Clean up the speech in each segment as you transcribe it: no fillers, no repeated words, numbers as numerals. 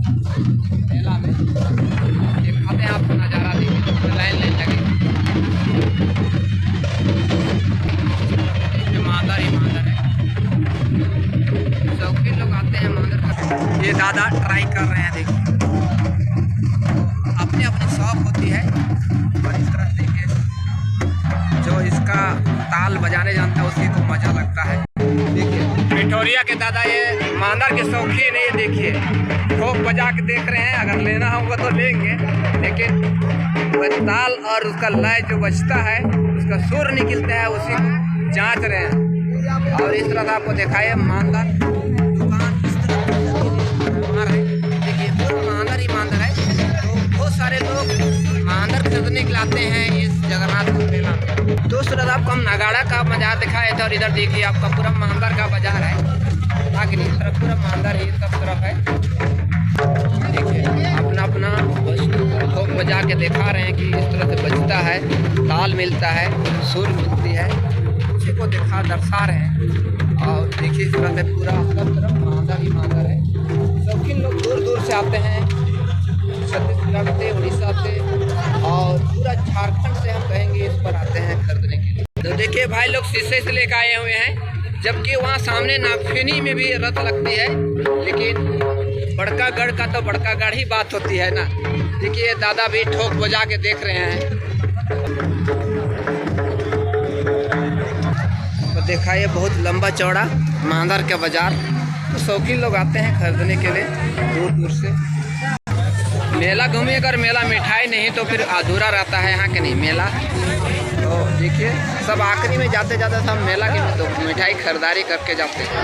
मेला में दिखाते हैं आपको नज़ारा, देखिए लाइन लगे। मांदर ही मांदर है, शौकीन लोग आते हैं मांदर का। ये दादा ट्राई कर रहे हैं, देखिए अपनी अपनी शौक होती है। और इस तरह देखिए जो इसका ताल बजाने जानता है उसी को मजा लगता है। देखिए पिठोरिया के दादा ये मांदर के शौकीन है। ये देखिए ठोक बजा के देख रहे हैं, अगर लेना होगा तो लेंगे, लेकिन वह ताल और उसका लय जो बजता है, उसका सुर निकलता है, उसी को जांच रहे हैं। और इस तरह से आपको दिखाए मांदर दुकान इस तरह है, देखिए मांदर ही मांदर है। तो बहुत सारे लोग मांदर खरीदने के लाते हैं इस जगन्नाथ मेला में। दोस्तों आपको हम नगाड़ा का बाजार दिखाए थे, और इधर देखिए आपका पूरा मांदर का बाजार है। आगे इस तरफ पूरा मांदर ही सब तरफ है। देखिए अपना अपना ठोक बजा के दिखा रहे हैं कि इस तरह से बजता है, ताल मिलता है, सुर मिलती है, उसी को दर्शा रहे हैं। और देखिए इस तरह से पूरा सब तरफ मांदर ही मांदर है। शौकीन लोग दूर दूर से आते हैं, छत्तीसगढ़ से, उड़ीसा से और पूरा झारखंड से हम कहेंगे इस पर आते हैं खरीदने के लिए। तो देखिए भाई लोग शीशे से लेकर आए हुए हैं, जबकि वहाँ सामने नागफनी में भी रथ लगती है, लेकिन बड़का गढ़ का तो बड़का गढ़ ही बात होती है ना। देखिए दादा भी ठोक बजा के देख रहे हैं। तो देखा ये बहुत लंबा चौड़ा मांदर का बाजार, तो शौकीन लोग आते हैं खरीदने के लिए दूर दूर से। मेला घूमिए, अगर मेला मिठाई नहीं तो फिर अधूरा रहता है यहाँ के नहीं मेला। तो देखिए सब आखिरी में जाते जाते सब मेला की तो मिठाई खरीदारी करके जाते हैं।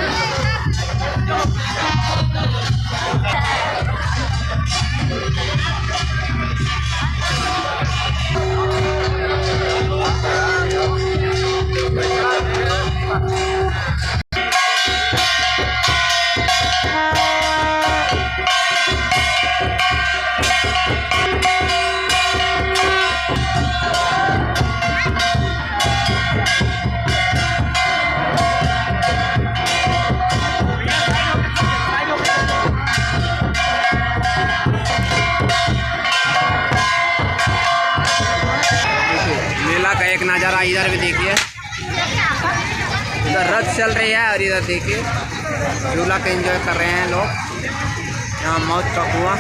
एक नज़ारा इधर भी देखिए, इधर रथ चल रही है और इधर देखिए झूला के एंजॉय कर रहे हैं लोग। यहाँ मौत का कुआं।